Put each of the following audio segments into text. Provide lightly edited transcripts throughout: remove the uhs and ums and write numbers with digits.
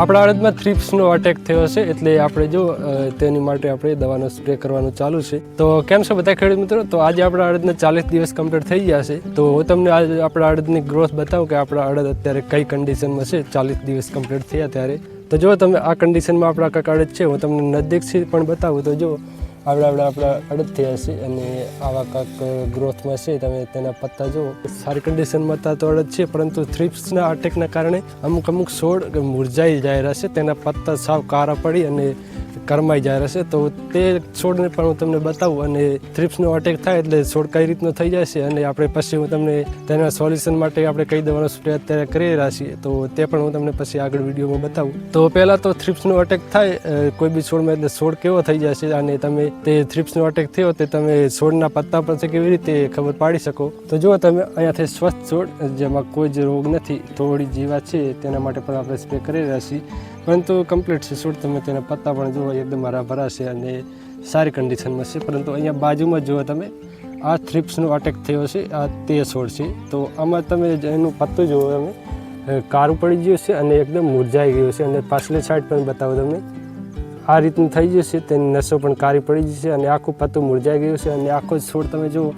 આપણા અડદમાં થ્રિપ્સનો અટેક થયો છે, એટલે આપણે જો તેની માટે આપણે દવાનો સ્પ્રે કરવાનું ચાલુ છે. તો કેમ છો બધા ખેડૂત મિત્રો? તો આજે આપણા અડદના 40 દિવસ કમ્પ્લીટ થઈ ગયા છે. તો હું તમને આજે આપણા અડદની ગ્રોથ બતાવું કે આપણા અડદ અત્યારે કઈ કન્ડિશનમાં છે 40 દિવસ કમ્પ્લીટ થયા ત્યારે. તો જો તમે આ કન્ડિશનમાં આપણા કાંક અડદ છે, હું તમને નજીકથી પણ બતાવું. તો જો આપણા અડદ થયા છે અને આવા કાંક ગ્રોથમાં છે. તમે તેના પત્તા જો સારી કન્ડિશનમાં હતા તો અડદ છે, પરંતુ થ્રિપ્સના અટેકના કારણે અમુક છોડ મુરઝાઈ જાય રહેશે, તેના પત્તા સાવ કાળા પડી અને કરમાઈ જાય રહેશે. તો તે છોડને પણ હું તમને બતાવું અને થ્રિપ્સનો અટેક થાય એટલે છોડ કઈ રીતનો થઈ જાય છે અને આપણે પછી હું તમને તેના સોલ્યુશન માટે આપણે કઈ દવાનો સ્પ્રે અત્યારે કરી રહ્યા છીએ, તો તે પણ હું તમને પછી આગળ વિડીયોમાં બતાવું. તો પહેલાં તો થ્રિપ્સનો અટેક થાય કોઈ બી છોડમાં એટલે છોડ કેવો થઈ જાય છે અને તમે તે થ્રિપ્સનો અટેક થયો તે તમે છોડના પત્તા પરથી કેવી રીતે ખબર પાડી શકો. તો જો તમે અહીંયાથી સ્વસ્થ છોડ જેમાં કોઈ જ રોગ નથી, થોડી જીવાત છે, તેના માટે પણ આપણે સ્પ્રે કરી રહ્યા છીએ, પરંતુ કમ્પ્લીટ છે છોડ. તમે તેના પત્તા પણ જુઓ એકદમ હરાભરા છે અને સારી કન્ડિશનમાં છે. પરંતુ અહીંયા બાજુમાં જુઓ તમે, આ થ્રિપ્સનો અટેક થયો છે, આ તે છોડ છે. તો આમાં તમે એનું પત્તું જુઓ, તમે કાળું પડી ગયું છે અને એકદમ મુરઝાઈ ગયું છે. અને પાછલી સાઈડ પણ બતાવો તમને, આ રીતનું થઈ ગયું છે, તેની નસો પણ કાળી પડી ગઈ છે અને આખું પત્તું મુરઝાઈ ગયું છે અને આખો છોડ તમે જુઓ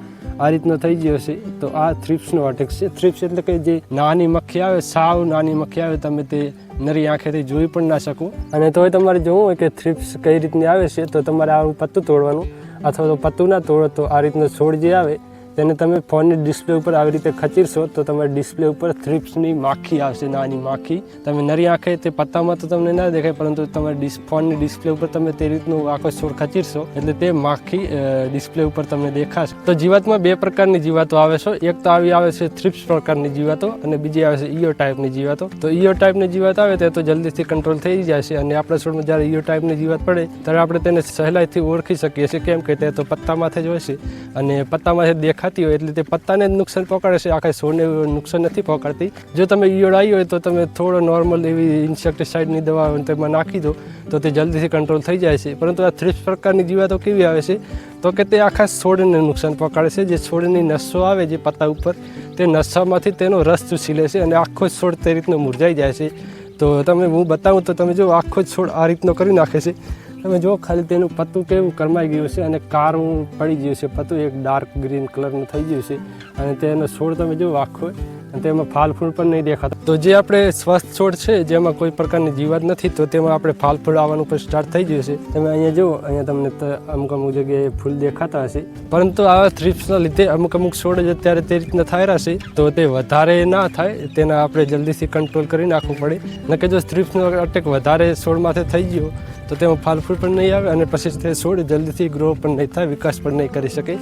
આ રીતનો થઈ ગયો છે. તો આ થ્રિપ્સનો અટેક છે. થ્રિપ્સ એટલે કે જે નાની મક્ખી આવે, સાવ નાની મક્ખી આવે, તમે તે નરી આંખેથી જોઈ પણ ના શકો. અને તોય તમારે જોવું હોય કે થ્રિપ્સ કઈ રીતની આવે છે, તો તમારે આવું પત્તું તોડવાનું, અથવા તો પત્તું ના તોડો તો આ રીતનો છોડ જે આવે તેને તમે ફોનની ડિસ્પ્લે ઉપર આવી રીતે ખચીરશો તો તમારી ડિસ્પ્લે ઉપર થ્રિપ્સની માખી આવશે, નાની માખી. તમે નરી આંખે તે પત્તામાં તો તમને ના દેખાય, પરંતુ તમારી ફોનની ડિસ્પ્લે ઉપર તમે તે રીતનું આખો છોડ ખચીરશો એટલે તે માખી ડિસ્પ્લે ઉપર તમને દેખાશે. તો જીવાતમાં બે પ્રકારની જીવાતો આવે છે. એક તો આવી આવે છે થ્રિપ્સ પ્રકારની જીવાતો અને બીજી આવે છે ઈઓ ટાઈપની જીવાતો. તો ઈઓ ટાઈપની જીવાત આવે તે તો જલ્દીથી કંટ્રોલ થઈ જાય છે અને આપણા છોડમાં જ્યારે ઈઓ ટાઈપની જીવાત પડે ત્યારે આપણે તેને સહેલાઈથી ઓળખી શકીએ છીએ. કેમ કે તે તો પત્તામાંથી જ હોય છે અને પત્તામાંથી દેખાતી હોય એટલે તે પત્તાને જ નુકસાન પહોંચાડે છે, આખા છોડને નુકસાન નથી પહોંચાડતી. જો તમે ઈયળ આવી હોય તો તમે થોડો નોર્મલ એવી ઇન્સેક્ટિસાઇડની દવા તેમાં નાખી દો તો તે જલ્દીથી કંટ્રોલ થઈ જાય છે. પરંતુ આ થ્રિપ્સ પ્રકારની જીવાતો કેવી આવે છે તો કે તે આખા છોડને નુકસાન પહોંચાડે છે. જે છોડની નસો આવે જે પત્તા ઉપર, તે નસામાંથી તેનો રસ ચૂસી લે છે અને આખો છોડ તે રીતનો મુરઝાઈ જાય છે. તો તમે હું બતાવું તો તમે જો આખો છોડ આ રીતનો કરી નાખે છે. તમે જો ખાલી તેનું પત્તું કેવું કરમાઈ ગયું છે અને કાળું પડી ગયું છે પત્તું, એક ડાર્ક ગ્રીન કલરનું થઈ ગયું છે અને તેનો છોડ તમે જો આખો અને તેમાં ફાલ ફૂલ પણ નહીં દેખાતા. તો જે આપણે સ્વસ્થ છોડ છે જેમાં કોઈ પ્રકારની જીવાત નથી, તો તેમાં આપણે ફાલ ફૂલ આવવાનું પણ સ્ટાર્ટ થઈ ગયું છે. તમે અહીંયા જુઓ, અહીંયા તમને અમુક જગ્યાએ ફૂલ દેખાતા હશે. પરંતુ આવા થ્રિપ્સના લીધે અમુક છોડ જ અત્યારે તે રીતના થાય રહેશે, તો તે વધારે ના થાય તેના આપણે જલ્દીથી કંટ્રોલ કરી નાખવું પડે. ન કે જો થ્રિપ્સનો અટેક વધારે છોડમાંથી થઈ ગયો તો તેમાં ફાલ ફૂલ પણ નહીં આવે અને પછી તે છોડ જલ્દીથી ગ્રો પણ નહીં થાય, વિકાસ પણ નહીં કરી શકે.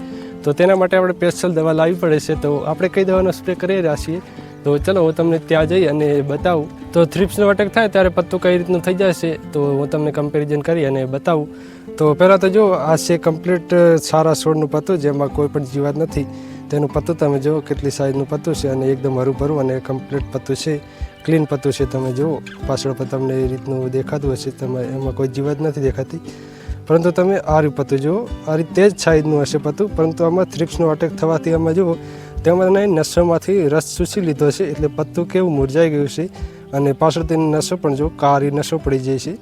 તો તેના માટે આપણે સ્પેશિયલ દવા લાવવી પડે છે. તો આપણે કઈ દવાનો સ્પ્રે કરી રહ્યા છીએ, તો ચલો હું તમને ત્યાં જઈ અને બતાવું. તો થ્રિપ્સનો અટેક થાય ત્યારે પત્તું કઈ રીતનું થઈ જાય છે તો હું તમને કમ્પેરિઝન કરી અને બતાવું. તો પહેલાં તો જો આ છે કમ્પ્લીટ સારા છોડનું પત્તું જેમાં કોઈ પણ જીવાત નથી. તેનું પત્તું તમે જુઓ કેટલી સાઇઝનું પત્તું છે અને એકદમ હરું અને કમ્પ્લીટ પત્તું છે, ક્લીન પત્તું છે. તમે જુઓ પાછળ પર તમને એ રીતનું દેખાતું હશે, તમે એમાં કોઈ જીવાત નથી દેખાતી. પરંતુ તમે આ રહ્યું પત્તું જુઓ, આ રીતે જ સાઇઝનું હશે પત્તું, પરંતુ આમાં થ્રિપ્સનો અટેક થવાથી આમાં જુઓ તેમાં નસોમાંથી રસ ચૂસી લીધો છે એટલે પત્તું કેવું મુરઝાઈ ગયું છે અને પાછળ તેની નસો પણ જો કાળી નસો પડી જાય છે.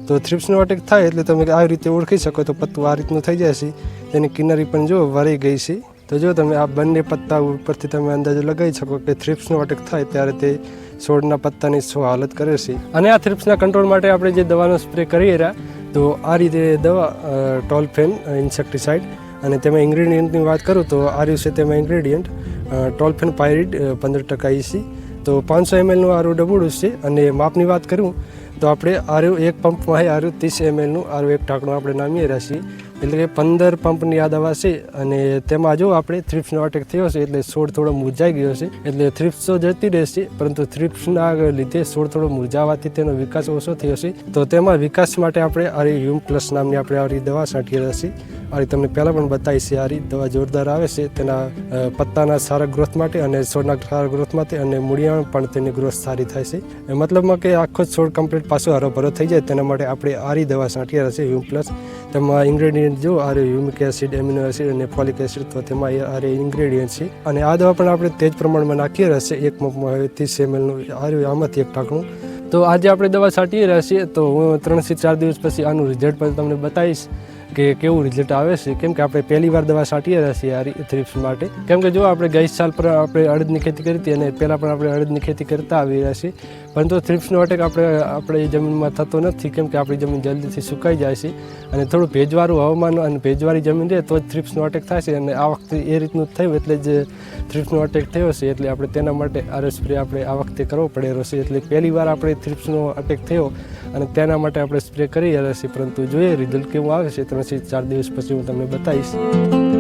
તો થ્રિપ્સનો અટેક થાય એટલે તમે આવી રીતે ઓળખી શકો. તો પત્તું આ રીતનું થઈ જાય છે, તેની કિનારી પણ જો વળી ગઈ છે. તો જો તમે આ બંને પત્તા ઉપરથી તમે અંદાજો લગાવી શકો કે થ્રિપ્સનો અટેક થાય ત્યારે તે છોડના પત્તાની શું હાલત કરે છે. અને આ થ્રિપ્સના કંટ્રોલ માટે આપણે જે દવાનો સ્પ્રે કરીએ રહ્યા, તો આ રીતે દવા ટોલફેન ઇન્સેક્ટિસાઇડ, અને તેમાં ઇન્ગ્રેડિયન્ટની વાત કરું તો આ રહ્યું છે તેમાં ઇન્ગ્રેડિયન્ટ ટોલફેન પાયરિડ 15% EC. તો 500 mlનું આરું ડબુડું છે. અને માપની વાત કરું તો આપણે આરું એક પંપમાં આરું 30 mlનું આરું એક ઢાંકણું આપણે નામીએ રહ્યા છીએ, એટલે કે 15 પંપની આ દવા છે. અને તેમાં જો આપણે થ્રિપ્સનો અટેક થયો છે એટલે છોડ થોડો મુરઝાઈ ગયો છે, એટલે થ્રિપ્સ તો જતી રહેશે, પરંતુ થ્રિપ્સના લીધે છોડ થોડો મુરઝાવાથી તેનો વિકાસ ઓછો થયો છે. તો તેમાં વિકાસ માટે આપણે આ હ્યુમ પ્લસ નામની આપણે આવી દવા છાંટી રહ્યા છીએ. આ તમને પહેલાં પણ બતાવી છે, આ દવા જોરદાર આવે છે તેના પત્તાના સારા ગ્રોથ માટે અને છોડના સારા ગ્રોથ માટે, અને મૂળિયામાં પણ તેની ગ્રોથ સારી થાય છે. મતલબમાં કે આખો છોડ કમ્પ્લીટ પાછો હરોભરો થઈ જાય તેના માટે આપણે આ દવા છાંટી રહ્યા છીએ હ્યુમ પ્લસ. તેમાં ઇન્ગ્રેડિયન્ટ જો આ હ્યુમિક એસિડ, એમિનો એસિડ અને ફોલિક એસિડ, તો તેમાં આ ઇન્ગ્રેડિયન્ટ છે. અને આ દવા પણ આપણે તે જ પ્રમાણમાં નાખીએ રહેશે. એક પંપમાં 30 mlનું આમાંથી એક ઢાંકણું. તો આજે આપણે દવા છાંટીએ રહ્યા છીએ, તો હું 3 થી 4 દિવસ પછી આનું રિઝલ્ટ પણ તમને બતાવીશ કે કેવું રિઝલ્ટ આવે છે. કેમ કે આપણે પહેલી વાર દવા છાંટીએ રહ્યા છીએ આ થ્રિપ્સ માટે. કેમ કે જો આપણે ગઈ સાલ પર આપણે અડદની ખેતી કરી હતી અને પહેલાં પણ આપણે અડદની ખેતી કરતા આવી રહ્યા છીએ, પરંતુ થ્રિપ્સનો અટેક આપણી જમીનમાં થતો નથી. કેમ કે આપણી જમીન જલ્દીથી સુકાઈ જાય છે અને થોડું ભેજવાળું હવામાન અને ભેજવાળી જમીન રહે તો જ થ્રિપ્સનો અટેક થાય છે. અને આ વખતે એ રીતનું જ થયું એટલે જ થ્રિપ્સનો અટેક થયો છે. એટલે આપણે તેના માટે આરએસ સ્પ્રે આપણે આ વખતે કરવો પડેલો છે. એટલે પહેલી વાર આપણે થ્રિપ્સનો અટેક થયો અને તેના માટે આપણે સ્પ્રે કરી રહ્યા છીએ. પરંતુ જોઈએ રિઝલ્ટ કેવું આવે છે. 3 થી 4 દિવસ પછી હું તમને બતાવીશ.